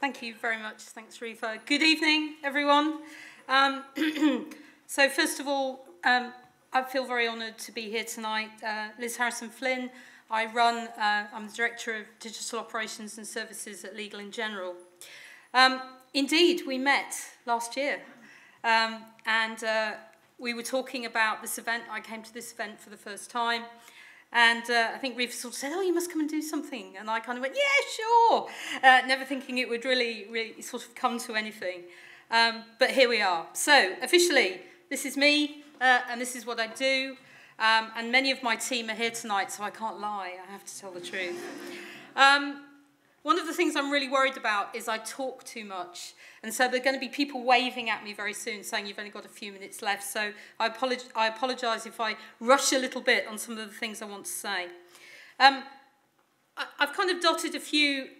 Thank you very much. Thanks, Reefa. Good evening, everyone. So first of all, I feel very honoured to be here tonight. Liz Harrison-Flynn. I'm the Director of Digital Operations and Services at Legal & General. Indeed, we met last year, and we were talking about this event. I came to this event for the first time. And I think Reefa sort of said, oh, you must come and do something. And I kind of went, yeah, sure. Never thinking it would really sort of come to anything. But here we are. So officially, this is me, and this is what I do. And many of my team are here tonight, so I can't lie. I have to tell the truth. One of the things I'm really worried about is I talk too much. And so there are going to be people waving at me very soon saying you've only got a few minutes left. So I apologise if I rush a little bit on some of the things I want to say. I've kind of dotted a few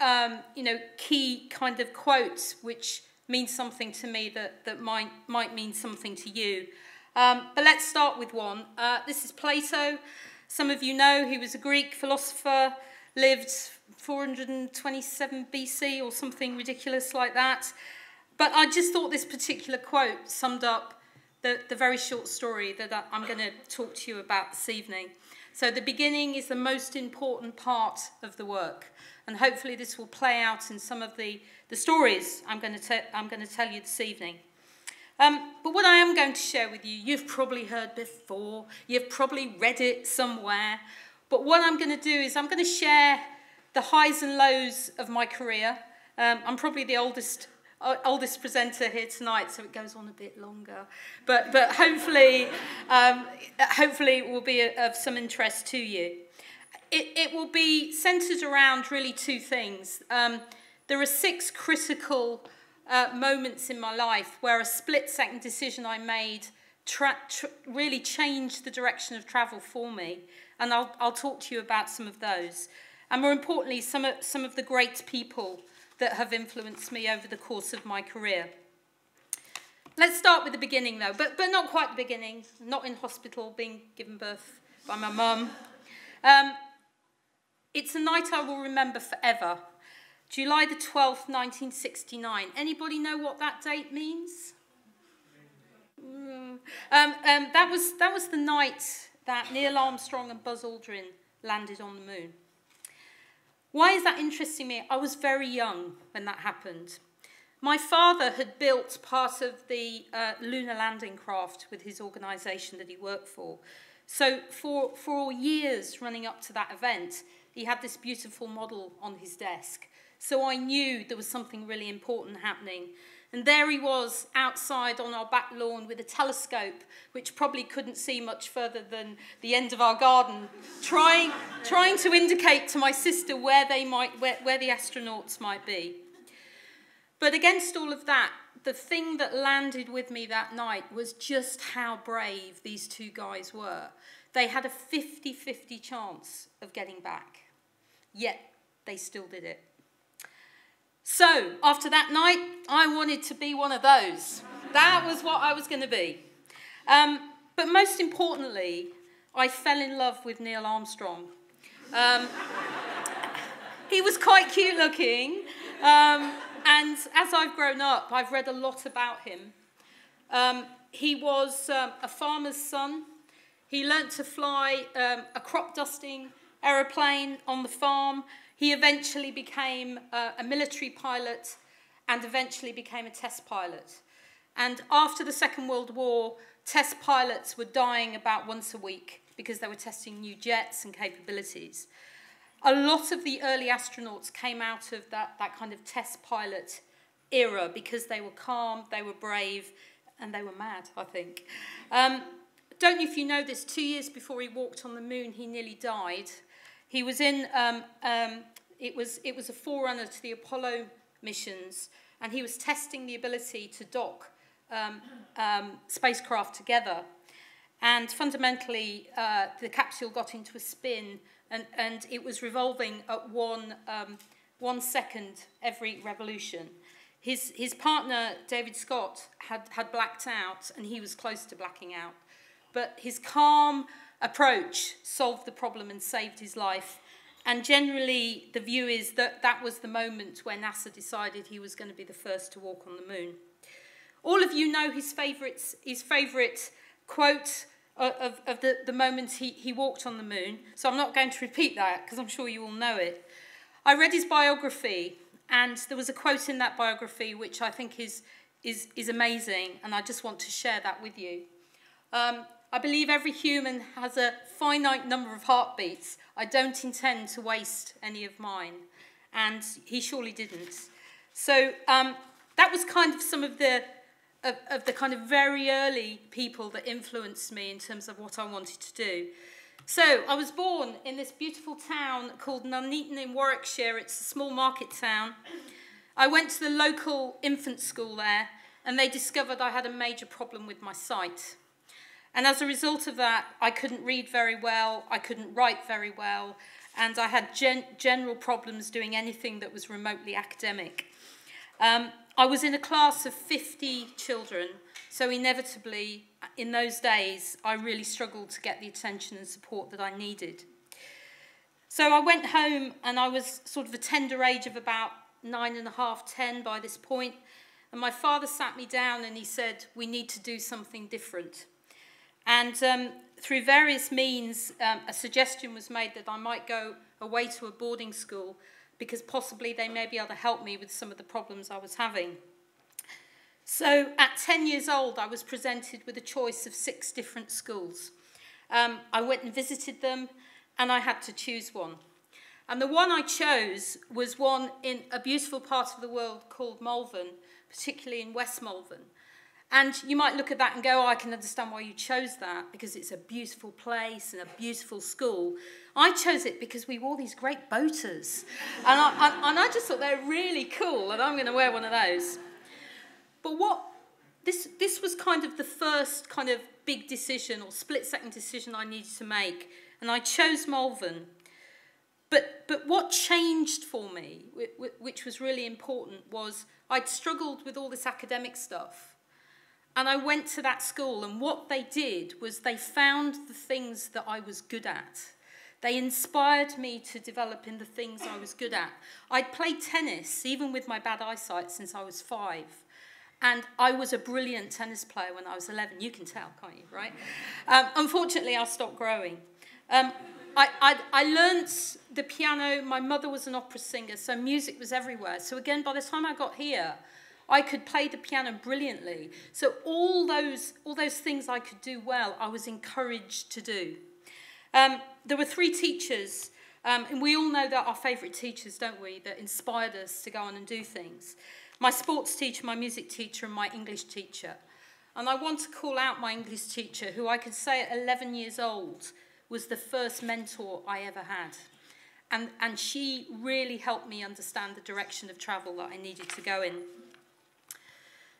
key kind of quotes which mean something to me that might mean something to you. But let's start with one. This is Plato. Some of you know he was a Greek philosopher, lived 427 BC or something ridiculous like that. But I just thought this particular quote summed up the very short story that I'm going to talk to you about this evening. So the beginning is the most important part of the work. And hopefully this will play out in some of the stories I'm going to tell you this evening. But what I am going to share with you, you've probably heard before. You've probably read it somewhere. But what I'm going to do is I'm going to share the highs and lows of my career. I'm probably the oldest presenter here tonight, so it goes on a bit longer. But hopefully it will be of some interest to you. It will be centred around really two things. There are 6 critical moments in my life where a split-second decision I made really changed the direction of travel for me. And I'll talk to you about some of those. And more importantly, some of the great people that have influenced me over the course of my career. Let's start with the beginning, though, but not quite the beginning. Not in hospital, being given birth by my mum. It's a night I will remember forever. July the 12th, 1969. Anybody know what that date means? That was the night that Neil Armstrong and Buzz Aldrin landed on the moon. Why is that interesting me? I was very young when that happened. My father had built part of the lunar landing craft with his organisation that he worked for. So for years running up to that event, he had this beautiful model on his desk. So I knew there was something really important happening. And there he was outside on our back lawn with a telescope, which probably couldn't see much further than the end of our garden, trying to indicate to my sister where the astronauts might be. But against all of that, the thing that landed with me that night was just how brave these two guys were. They had a 50-50 chance of getting back, yet they still did it. So, after that night, I wanted to be one of those. That was what I was going to be. But most importantly, I fell in love with Neil Armstrong. He was quite cute looking, and as I've grown up, I've read a lot about him. He was a farmer's son. He learnt to fly a crop dusting aeroplane on the farm. He eventually became a military pilot and eventually became a test pilot. And after the Second World War, test pilots were dying about once a week because they were testing new jets and capabilities. A lot of the early astronauts came out of that kind of test pilot era because they were calm, they were brave, and they were mad, I think. Don't know if you know this, 2 years before he walked on the moon, he nearly died. He was in, it was a forerunner to the Apollo missions, and he was testing the ability to dock spacecraft together. And fundamentally, the capsule got into a spin, and it was revolving at 1 second every revolution. His partner, David Scott, had blacked out, and he was close to blacking out. But his calm approach solved the problem and saved his life. And generally, the view is that that was the moment where NASA decided he was going to be the first to walk on the moon. All of you know his favourite quote of the moment he walked on the moon, so I'm not going to repeat that because I'm sure you all know it. I read his biography, and there was a quote in that biography which I think is amazing, and I just want to share that with you. I believe every human has a finite number of heartbeats. I don't intend to waste any of mine. And he surely didn't. So that was kind of some of the kind of very early people that influenced me in terms of what I wanted to do. So I was born in this beautiful town called Nuneaton in Warwickshire. It's a small market town. I went to the local infant school there, and they discovered I had a major problem with my sight. And as a result of that, I couldn't read very well, I couldn't write very well, and I had general problems doing anything that was remotely academic. I was in a class of 50 children, so inevitably, in those days, I really struggled to get the attention and support that I needed. So I went home, and I was sort of a tender age of about 9.5, 10 by this point, and my father sat me down and he said, "We need to do something different." And through various means, a suggestion was made that I might go away to a boarding school because possibly they may be able to help me with some of the problems I was having. So at 10 years old, I was presented with a choice of 6 different schools. I went and visited them, and I had to choose one. And the one I chose was one in a beautiful part of the world called Malvern, particularly in West Malvern. And you might look at that and go, oh, I can understand why you chose that, because it's a beautiful place and a beautiful school. I chose it because we wore these great boaters. And I just thought they're really cool, and I'm going to wear one of those. But this was kind of the first kind of big decision or split-second decision I needed to make. And I chose Malvern. But what changed for me, which was really important, was I'd struggled with all this academic stuff. And I went to that school, and what they did was they found the things that I was good at. They inspired me to develop in the things I was good at. I'd played tennis, even with my bad eyesight, since I was 5. And I was a brilliant tennis player when I was 11. You can tell, can't you, right? Unfortunately, I stopped growing. I learnt the piano. My mother was an opera singer, so music was everywhere. So again, by the time I got here, I could play the piano brilliantly. So all those things I could do well, I was encouraged to do. There were 3 teachers, and we all know that our favourite teachers, don't we, that inspired us to go on and do things. My sports teacher, my music teacher, and my English teacher. And I want to call out my English teacher, who I could say at 11 years old was the first mentor I ever had. And she really helped me understand the direction of travel that I needed to go in.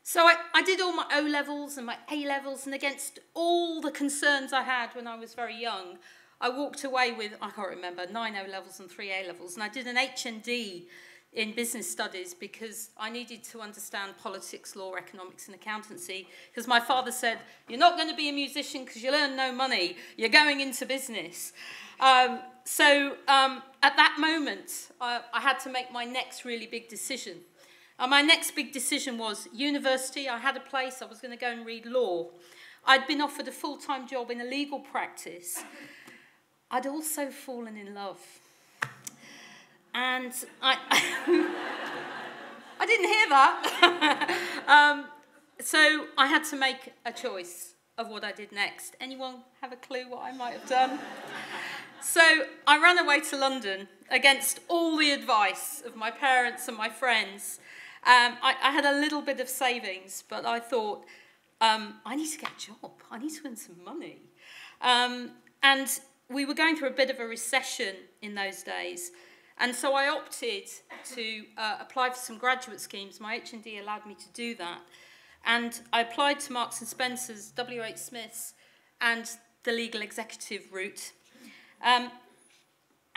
So I did all my O-levels and my A-levels, and against all the concerns I had when I was very young, I walked away with, I can't remember, 9 O-levels and 3 A-levels, and I did an HND in business studies because I needed to understand politics, law, economics, and accountancy, because my father said, you're not going to be a musician because you'll earn no money, you're going into business. So at that moment, I had to make my next really big decision. My next big decision was university. I had a place. I was going to go and read law. I'd been offered a full-time job in a legal practice. I'd also fallen in love. And I didn't hear that. So I had to make a choice of what I did next. Anyone have a clue what I might have done? So I ran away to London against all the advice of my parents and my friends. I had a little bit of savings, but I thought, I need to get a job. I need to earn some money. And we were going through a bit of a recession in those days. And so I opted to apply for some graduate schemes. My HND allowed me to do that. And I applied to Marks & Spencer's, WH Smith's, and the legal executive route. And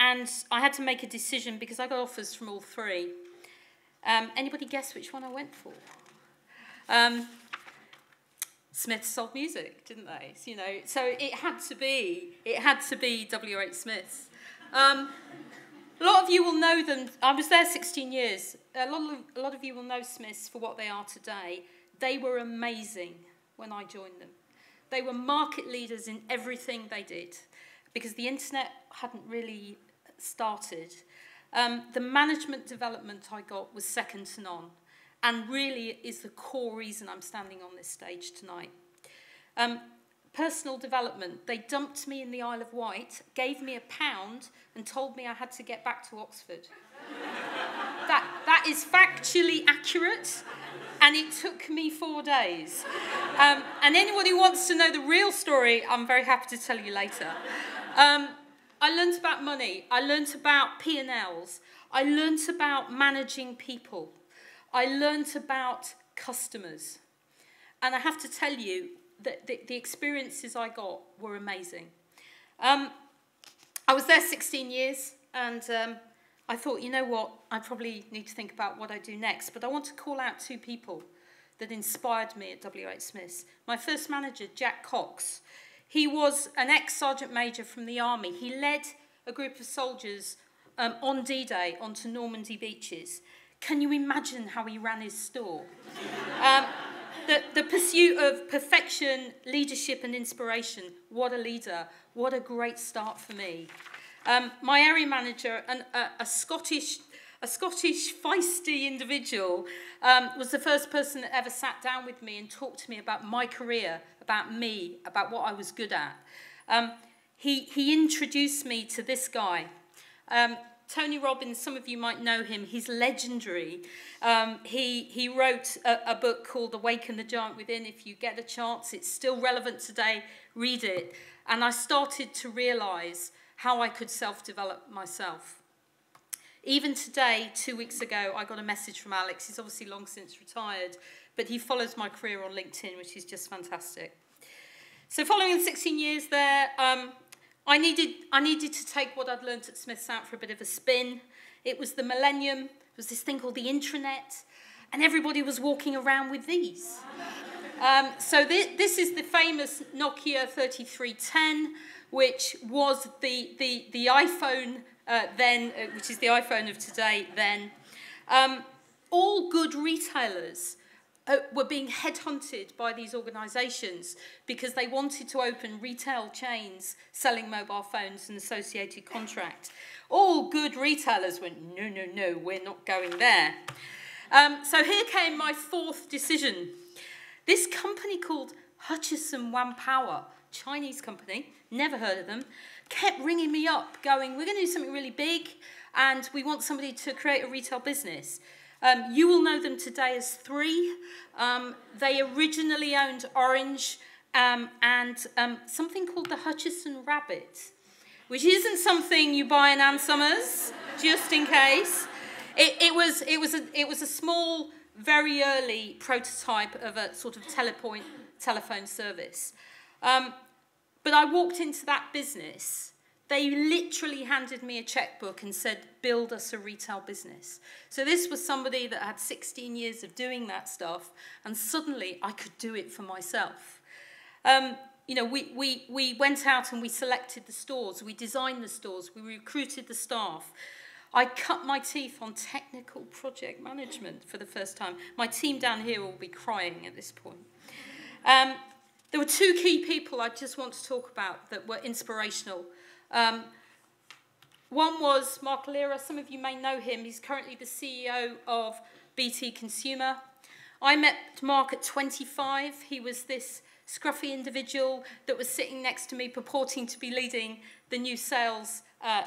I had to make a decision because I got offers from all 3. Anybody guess which one I went for? Smiths sold music, didn't they? You know, so it had to be WH Smith's. A lot of you will know them. I was there 16 years. A lot of you will know Smiths for what they are today. They were amazing when I joined them. They were market leaders in everything they did because the internet hadn't really started. The management development I got was second to none, and really is the core reason I'm standing on this stage tonight. Personal development, they dumped me in the Isle of Wight, gave me £1 and told me I had to get back to Oxford. That is factually accurate, and it took me 4 days. And anybody who wants to know the real story, I'm very happy to tell you later. I learnt about money, I learnt about P&Ls, I learnt about managing people, I learnt about customers. And I have to tell you that the experiences I got were amazing. I was there 16 years, and I thought, you know what, I probably need to think about what I do next, but I want to call out 2 people that inspired me at WH Smiths. My first manager, Jack Cox. He was an ex-sergeant major from the army. He led a group of soldiers on D-Day onto Normandy beaches. Can you imagine how he ran his store? The pursuit of perfection, leadership and inspiration. What a leader. What a great start for me. My area manager, a Scottish feisty individual, was the first person that ever sat down with me and talked to me about my career, about me, about what I was good at. He introduced me to this guy. Tony Robbins, some of you might know him, he's legendary. He wrote a book called Awaken the Giant Within. If you get a chance, it's still relevant today, read it. And I started to realise how I could self-develop myself. Even today, 2 weeks ago, I got a message from Alex. He's obviously long since retired, but he follows my career on LinkedIn, which is just fantastic. So following the 16 years there, I needed to take what I'd learned at Smiths out for a bit of a spin. It was the millennium. There was this thing called the intranet, and everybody was walking around with these. So this is the famous Nokia 3310, which was the iPhone then, which is the iPhone of today then. All good retailers were being headhunted by these organisations because they wanted to open retail chains selling mobile phones and associated contract. All good retailers went, no, no, no, we're not going there. So here came my 4th decision. This company called Hutchison One Power, Chinese company, never heard of them, kept ringing me up going, we're going to do something really big and we want somebody to create a retail business. You will know them today as 3. They originally owned Orange and something called the Hutchison Rabbit, which isn't something you buy in Ann Summers, just in case. It was a small, very early prototype of a sort of telephone service. But I walked into that business. They literally handed me a checkbook and said, build us a retail business. So this was somebody that had 16 years of doing that stuff, and suddenly I could do it for myself. You know, we went out and we selected the stores, we designed the stores, we recruited the staff. I cut my teeth on technical project management for the first time. My team down here will be crying at this point. There were 2 key people I just want to talk about that were inspirational. One was Mark Lira. Some of you may know him. He's currently the CEO of BT Consumer. I met Mark at 25. He was this scruffy individual that was sitting next to me purporting to be leading the new sales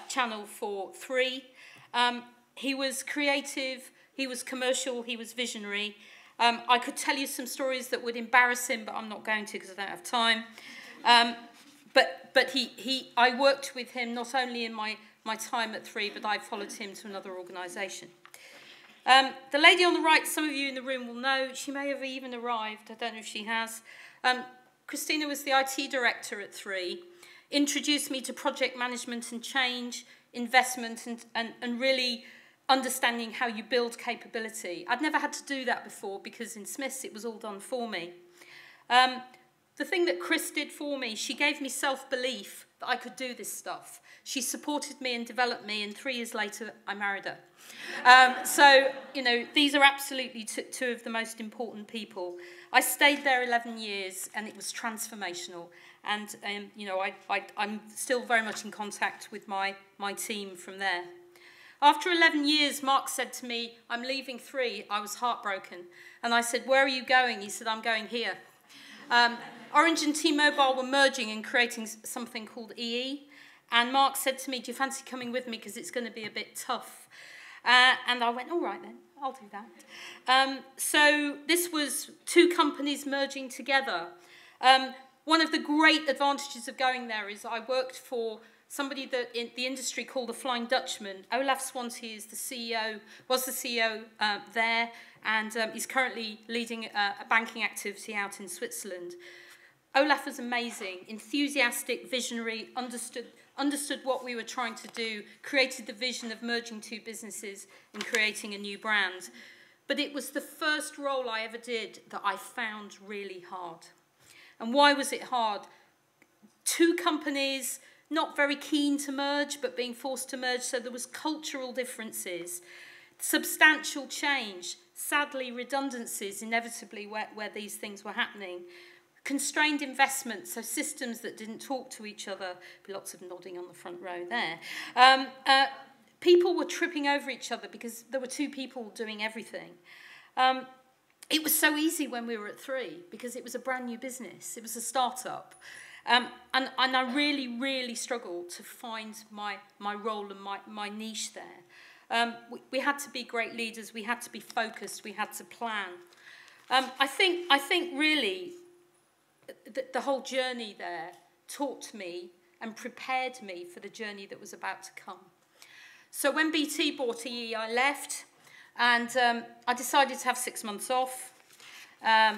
channel for 3. He was creative, he was commercial, he was visionary. I could tell you some stories that would embarrass him, but I'm not going to because I don't have time. But I worked with him not only in my time at 3, but I followed him to another organisation. The lady on the right, some of you in the room will know, she may have even arrived, I don't know if she has. Christina was the IT director at 3, introduced me to project management and change, investment and really understanding how you build capability. I'd never had to do that before because in Smiths it was all done for me. The thing that Chris did for me, she gave me self-belief that I could do this stuff. She supported me and developed me, and 3 years later, I married her. So, you know, these are absolutely two of the most important people. I stayed there 11 years, and it was transformational. And, you know, I'm still very much in contact with my team from there. After 11 years, Mark said to me, I'm leaving 3. I was heartbroken. And I said, where are you going? He said, I'm going here. Orange and T-Mobile were merging and creating something called EE. And Mark said to me, do you fancy coming with me? Because it's going to be a bit tough. And I went, all right then, I'll do that. So this was 2 companies merging together. One of the great advantages of going there is I worked for somebody that in the industry called the Flying Dutchman. Olaf Swanty is the CEO, was the CEO there, and he's currently leading a banking activity out in Switzerland. Olaf was amazing, enthusiastic, visionary, understood what we were trying to do, created the vision of merging 2 businesses and creating a new brand. But it was the first role I ever did that I found really hard. And why was it hard? 2 companies, not very keen to merge, but being forced to merge, so there was cultural differences, substantial change, sadly redundancies inevitably where these things were happening, constrained investment, so systems that didn't talk to each other, lots of nodding on the front row there. People were tripping over each other because there were 2 people doing everything. It was so easy when we were at 3 because it was a brand new business, it was a startup. And I really, really struggled to find my role and my niche there. We had to be great leaders, we had to be focused, we had to plan. I think really the whole journey there taught me and prepared me for the journey that was about to come. So when BT bought EE, I left, and I decided to have 6 months off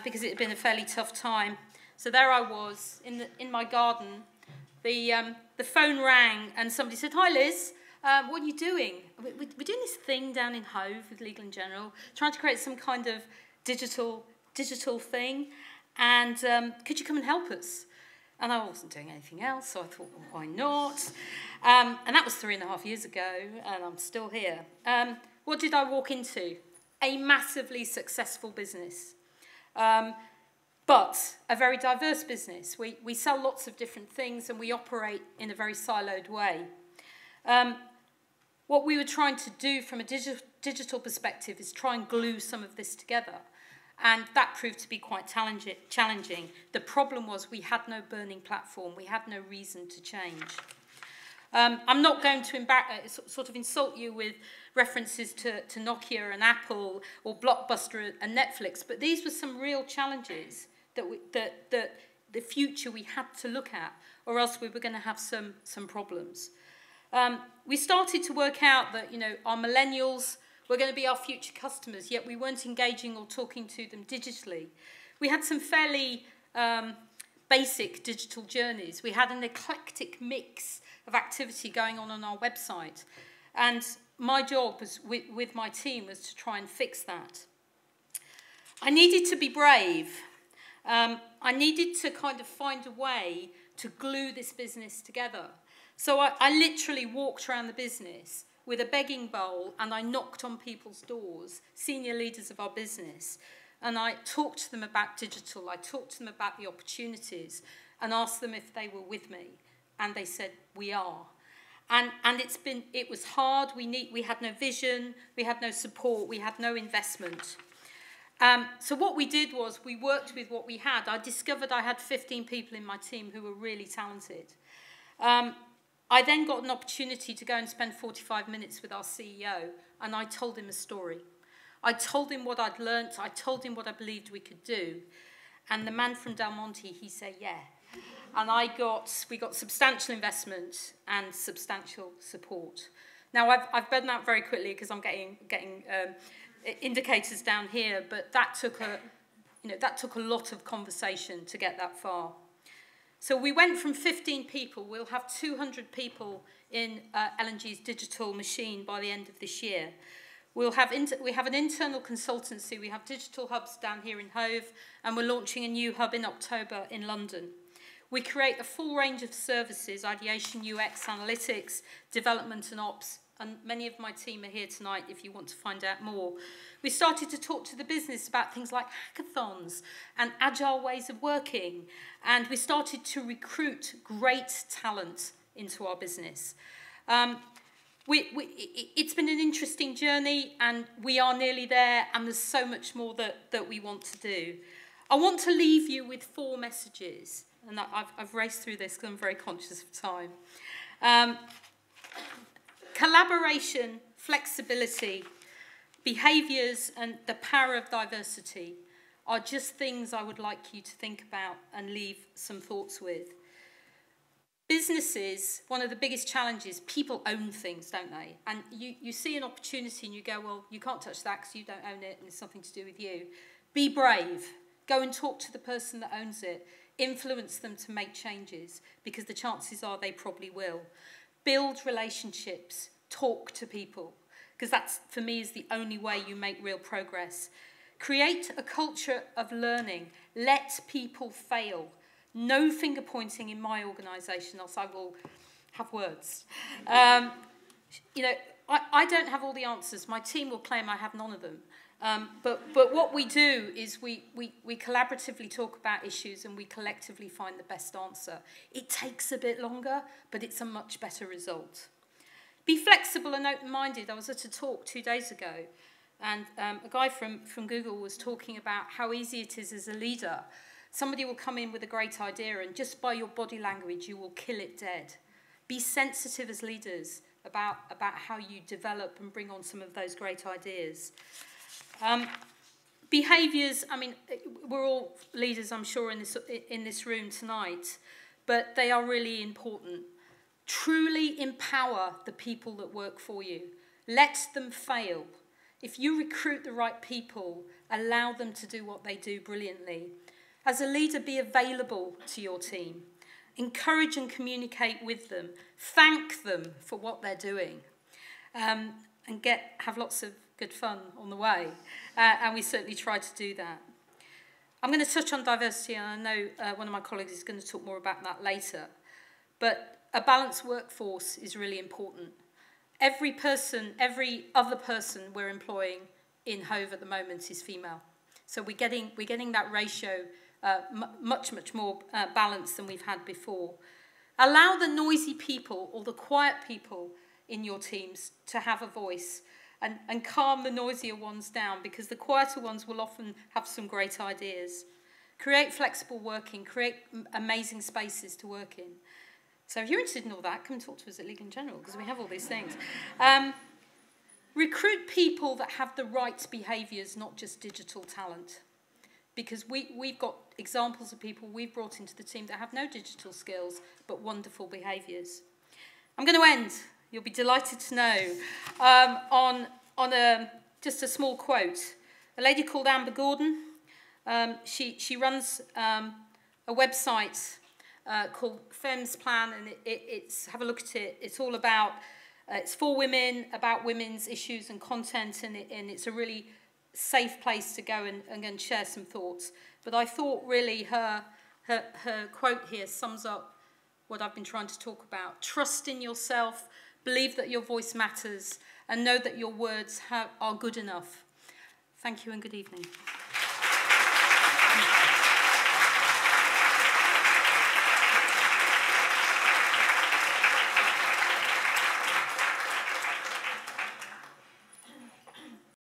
because it had been a fairly tough time. So there I was in my garden. The phone rang and somebody said, "Hi Liz, what are you doing?" We're doing this thing down in Hove with Legal & General, trying to create some kind of digital thing, and could you come and help us? And I wasn't doing anything else, so I thought, well, why not? And that was 3.5 years ago, and I'm still here. What did I walk into? A massively successful business. But a very diverse business. We sell lots of different things and we operate in a very siloed way. What we were trying to do from a digital perspective is try and glue some of this together. And that proved to be quite challenging. The problem was we had no burning platform. We had no reason to change. I'm not going to sort of insult you with references to Nokia and Apple or Blockbuster and Netflix, but these were some real challenges that the future we had to look at, or else we were going to have some problems. We started to work out that, you know, our millennials were going to be our future customers, yet we weren't engaging or talking to them digitally. We had some fairly basic digital journeys. We had an eclectic mix of activity going on our website. And my job was, with my team was to try and fix that. I needed to be brave. I needed to kind of find a way to glue this business together. So I literally walked around the business with a begging bowl and I knocked on people's doors, senior leaders of our business, and I talked to them about digital, I talked to them about the opportunities and asked them if they were with me, and they said, we are. And it was hard, we had no vision, we had no support, we had no investment. So what we did was we worked with what we had. I discovered I had 15 people in my team who were really talented. I then got an opportunity to go and spend 45 minutes with our CEO, and I told him a story. I told him what I'd learnt, I told him what I believed we could do, and the man from Del Monte, he said, yeah. And we got substantial investment and substantial support. Now, I've done that very quickly because I'm getting indicators down here, but that took a lot of conversation to get that far. So we went from 15 people, we'll have 200 people in L&G's digital machine by the end of this year. We have an internal consultancy, we have digital hubs down here in Hove, and we're launching a new hub in October in London. We create a full range of services, ideation, UX, analytics, development and ops, and many of my team are here tonight if you want to find out more. We started to talk to the business about things like hackathons and agile ways of working, and we started to recruit great talent into our business. It's been an interesting journey, and we are nearly there, and there's so much more that we want to do. I want to leave you with 4 messages, and I've raced through this because I'm very conscious of time. Collaboration, flexibility, behaviours, and the power of diversity are just things I would like you to think about and leave some thoughts with. Businesses, one of the biggest challenges, people own things, don't they? And you see an opportunity and you go, well, you can't touch that because you don't own it and it's something to do with you. Be brave. Go and talk to the person that owns it. Influence them to make changes, because the chances are they probably will. Build relationships. Talk to people, because that's, for me, is the only way you make real progress. Create a culture of learning. Let people fail. No finger pointing in my organisation, else I will have words. You know, I don't have all the answers. My team will claim I have none of them. But what we do is we collaboratively talk about issues and we collectively find the best answer. It takes a bit longer, but it's a much better result. Be flexible and open-minded. I was at a talk 2 days ago, and a guy from Google was talking about how easy it is as a leader. Somebody will come in with a great idea, and just by your body language, you will kill it dead. Be sensitive as leaders about how you develop and bring on some of those great ideas. Behaviours, I mean, we're all leaders, I'm sure, in this room tonight, but they are really important. Truly empower the people that work for you. Let them fail. If you recruit the right people, allow them to do what they do brilliantly. As a leader, be available to your team. Encourage and communicate with them. Thank them for what they're doing. And have lots of good fun on the way. And we certainly try to do that. I'm going to touch on diversity, and I know one of my colleagues is going to talk more about that later. But a balanced workforce is really important. Every other person we're employing in Hove at the moment is female. So we're getting that ratio much more balanced than we've had before. Allow the noisy people or the quiet people in your teams to have a voice, and calm the noisier ones down, because the quieter ones will often have some great ideas. Create flexible working, create amazing spaces to work in. So if you're interested in all that, come talk to us at Legal & General, because we have all these things. Recruit people that have the right behaviours, not just digital talent. Because we've got examples of people we've brought into the team that have no digital skills, but wonderful behaviours. I'm going to end, you'll be delighted to know, on just a small quote. A lady called Amber Gordon, she runs a website called Femmes Plan, and it's have a look at it. It's all about, it's for women, about women's issues and content, and it's a really safe place to go and share some thoughts. But I thought really her quote here sums up what I've been trying to talk about. Trust in yourself, believe that your voice matters, and know that your words are good enough. Thank you and good evening.